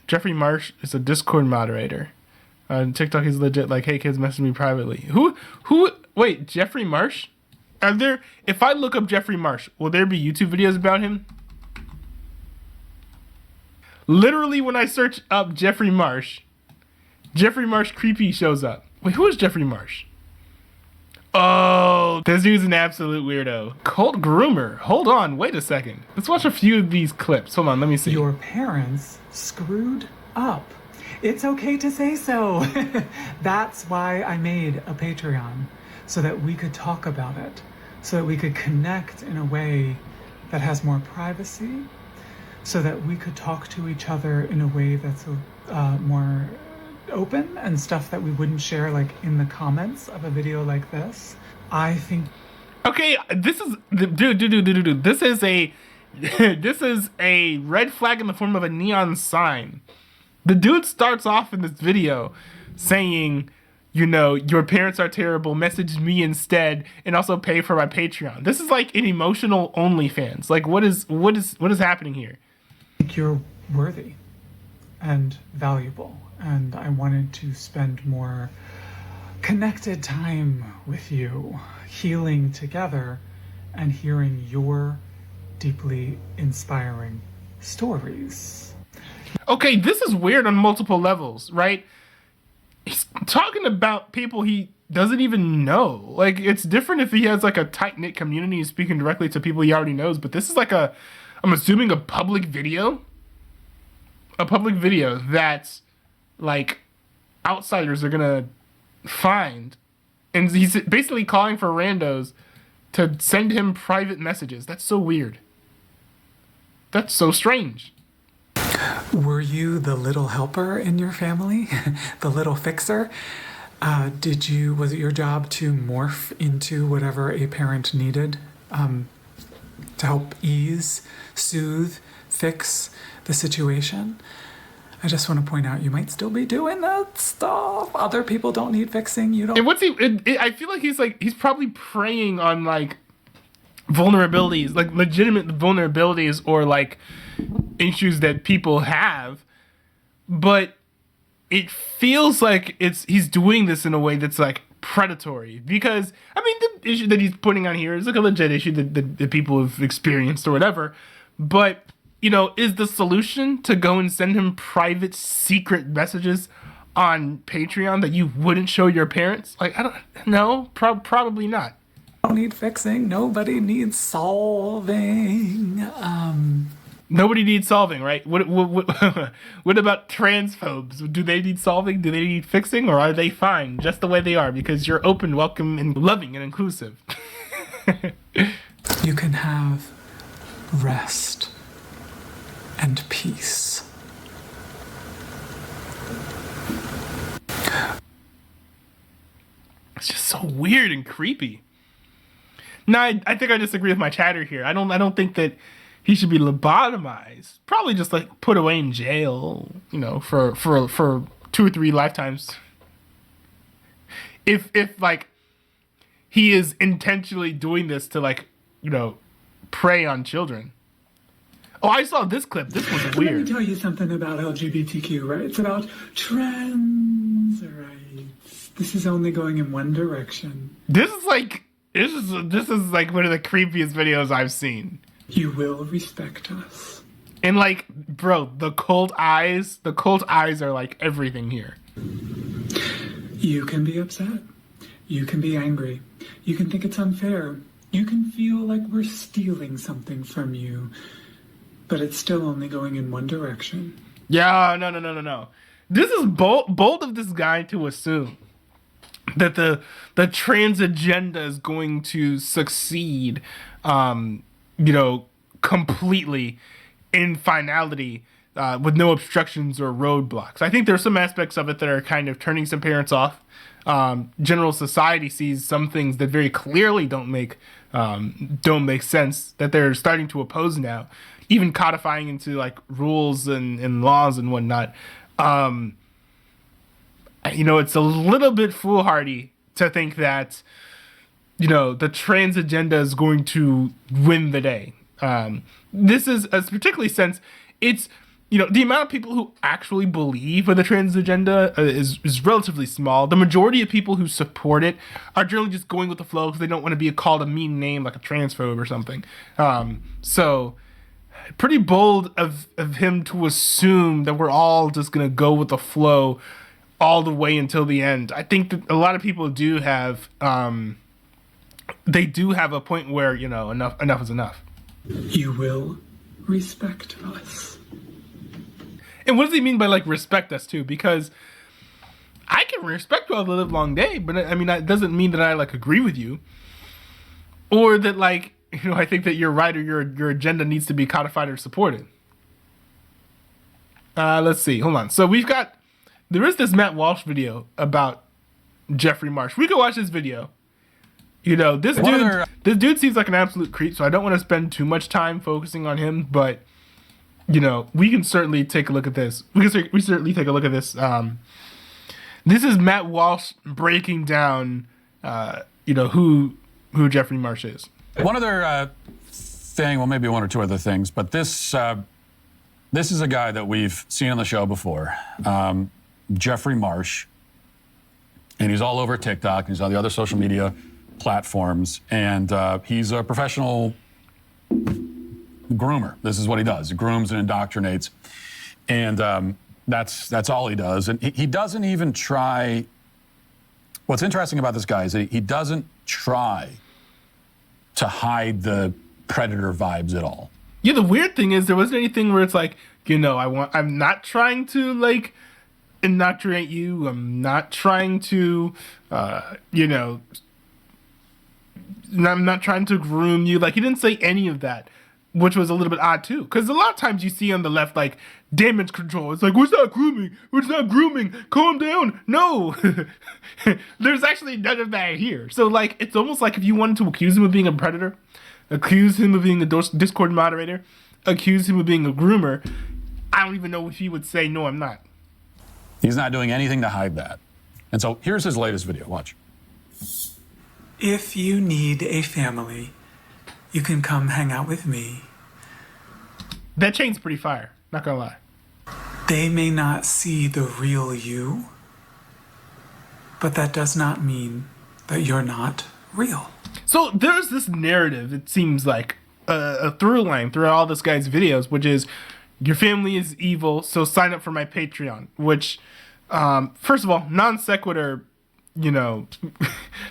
Jeffrey Marsh is a Discord moderator. On TikTok, he's legit like, hey kids, message me privately. Wait, Jeffrey Marsh? If I look up Jeffrey Marsh, will there be YouTube videos about him? Literally, when I search up Jeffrey Marsh creepy shows up. Wait, who is Jeffrey Marsh? Oh, this dude's an absolute weirdo. Cult groomer. Hold on, wait a second. Let's watch a few of these clips. Hold on, let me see. Your parents screwed up. It's okay to say so. That's why I made a Patreon, so that we could talk about it, so that we could connect in a way that has more privacy, so that we could talk to each other in a way that's more open and stuff that we wouldn't share like in the comments of a video like this. I think. Okay, this is dude. This is a this is a red flag in the form of a neon sign. The dude starts off in this video saying, you know, your parents are terrible, message me instead, and also pay for my Patreon. This is like an emotional OnlyFans. Like, what is happening here? I think you're worthy and valuable, and I wanted to spend more connected time with you, healing together and hearing your deeply inspiring stories. Okay, this is weird on multiple levels, right? He's talking about people he doesn't even know. Like, it's different if he has like a tight-knit community and speaking directly to people he already knows, but this is like I'm assuming a public video that like outsiders are gonna find, and he's basically calling for randos to send him private messages. That's so weird. That's so strange. Were you the little helper in your family? The little fixer? Was it your job to morph into whatever a parent needed to help ease, soothe, fix the situation? I just want to point out, you might still be doing that stuff. Other people don't need fixing. You don't. And I feel like he's probably preying on like vulnerabilities, like legitimate vulnerabilities or like issues that people have, but it feels like he's doing this in a way that's like predatory, because I mean the issue that he's putting on here is like a legit issue that people have experienced or whatever, but you know, is the solution to go and send him private secret messages on Patreon that you wouldn't show your parents? Like, I don't know, probably not. Don't need fixing. Nobody needs solving. Nobody needs solving, right? What about transphobes? Do they need solving? Do they need fixing? Or are they fine just the way they are because you're open, welcome, and loving and inclusive? You can have rest and peace. It's just so weird and creepy. No, I think I disagree with my chatter here. I don't think that he should be lobotomized. Probably just like put away in jail, you know, for 2 or 3 lifetimes. If like he is intentionally doing this to like, you know, prey on children. Oh, I saw this clip. This was weird. Let me tell you something about LGBTQ rights, about trans rights. This is only going in one direction. This is like one of the creepiest videos I've seen. You will respect us. And like, bro, the cold eyes are like everything here. You can be upset. You can be angry. You can think it's unfair. You can feel like we're stealing something from you. But it's still only going in one direction. Yeah, no. This is bold of this guy to assume that the trans agenda is going to succeed, you know, completely in finality, with no obstructions or roadblocks. I think there's some aspects of it that are kind of turning some parents off. General society sees some things that very clearly don't make sense that they're starting to oppose now, even codifying into like rules and laws and whatnot. You know, it's a little bit foolhardy to think that, you know, the trans agenda is going to win the day. This is particularly since it's you know, the amount of people who actually believe in the trans agenda is relatively small. The majority of people who support it are generally just going with the flow because they don't want to be called a mean name like a transphobe or something. So pretty bold of him to assume that we're all just going to go with the flow all the way until the end. I think that a lot of people do have, they do have a point where, you know, enough is enough. You will respect us. And what does he mean by, like, respect us, too? Because I can respect you all the live long day, but, I mean, that doesn't mean that I, like, agree with you. Or that, like, you know, I think that you're right or your agenda needs to be codified or supported. Let's see. Hold on. So there is this Matt Walsh video about Jeffrey Marsh. We could watch this video. You know, this dude seems like an absolute creep, so I don't want to spend too much time focusing on him, but you know, we can certainly take a look at this. We certainly take a look at this. This is Matt Walsh breaking down, you know, who Jeffrey Marsh is. One other thing, well, maybe one or two other things, but this is a guy that we've seen on the show before, Jeffrey Marsh, and he's all over TikTok. He's on the other social media platforms, and he's a professional groomer. This is what he does. He grooms and indoctrinates. And that's all he does. And he doesn't even try. What's interesting about this guy is that he doesn't try to hide the predator vibes at all. Yeah, the weird thing is there wasn't anything where it's like, you know, I'm not trying to, like, indoctrinate you. I'm not trying to, you know, I'm not trying to groom you. Like, he didn't say any of that, which was a little bit odd too. Because a lot of times you see on the left, like, damage control. It's like, what's not grooming? What's not grooming? Calm down. No. There's actually none of that here. So, like, it's almost like if you wanted to accuse him of being a predator, accuse him of being a Discord moderator, accuse him of being a groomer, I don't even know if he would say, no, I'm not. He's not doing anything to hide that. And so here's his latest video. Watch. If you need a family, you can come hang out with me. That chain's pretty fire, not gonna lie. They may not see the real you, but that does not mean that you're not real. So there's this narrative, it seems like, a through line throughout all this guy's videos, which is, your family is evil, so sign up for my Patreon. Which, first of all, non sequitur, you know,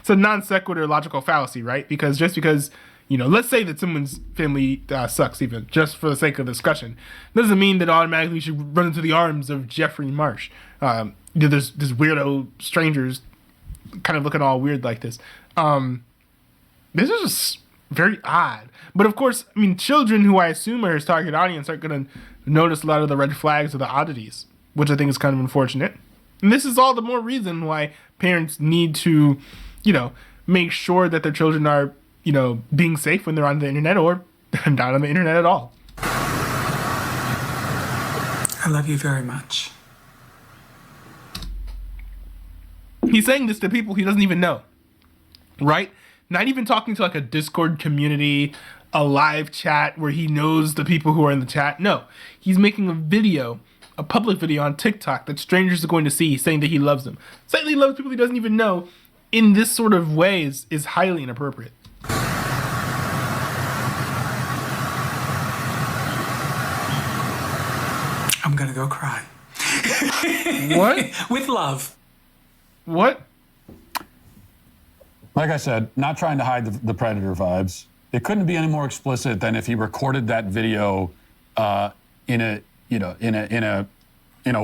it's a non sequitur logical fallacy, right? Because just because, you know, let's say that someone's family sucks, even just for the sake of discussion, doesn't mean that automatically you should run into the arms of Jeffrey Marsh. You know, there's weirdo strangers kind of looking all weird like this. This is just very odd. But of course, I mean, children who I assume are his target audience aren't going to notice a lot of the red flags or the oddities, which I think is kind of unfortunate. And this is all the more reason why parents need to, you know, make sure that their children are, you know, being safe when they're on the internet or not on the internet at all. I love you very much. He's saying this to people he doesn't even know, right? Not even talking to like a Discord community, a live chat where he knows the people who are in the chat. No, he's making a video, a public video on TikTok that strangers are going to see, saying that he loves them. Saying that he loves people he doesn't even know in this sort of way is highly inappropriate. I'm gonna go cry. What? With love. What? Like I said, not trying to hide the predator vibes. It couldn't be any more explicit than if he recorded that video in a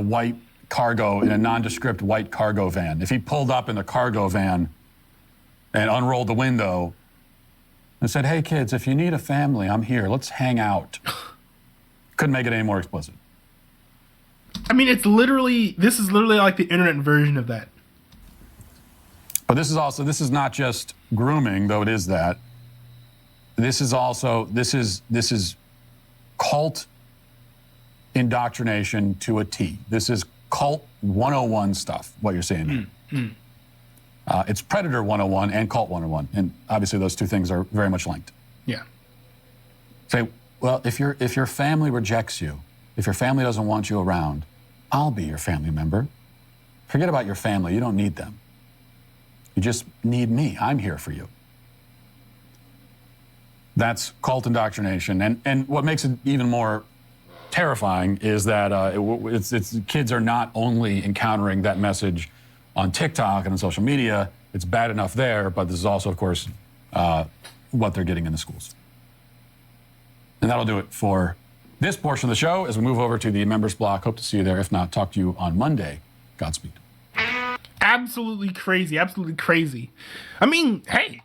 white cargo, in a nondescript white cargo van. If he pulled up in the cargo van and unrolled the window and said, "Hey kids, if you need a family, I'm here. Let's hang out." Couldn't make it any more explicit. I mean, this is literally like the internet version of that. But this is not just grooming, though it is that. This is cult indoctrination to a T. This is cult 101 stuff, what you're saying here. It's Predator 101 and Cult 101, and obviously those two things are very much linked. Yeah. Say, well, if your family rejects you, If your family doesn't want you around, I'll be your family member. Forget about your family. You don't need them. You just need me. I'm here for you. That's cult indoctrination. And what makes it even more terrifying is that kids are not only encountering that message on TikTok and on social media. It's bad enough there, but this is also, of course, what they're getting in the schools. And that'll do it for this portion of the show. As we move over to the members block, hope to see you there. If not, talk to you on Monday. Godspeed. Absolutely crazy. Absolutely crazy. I mean, hey,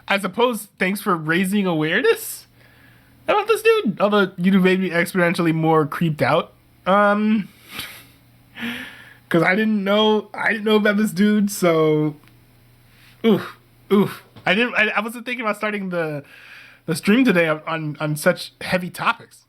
I suppose thanks for raising awareness about this dude. Although you made me exponentially more creeped out. Because I didn't know about this dude. So, oof. I wasn't thinking about starting the stream today on such heavy topics.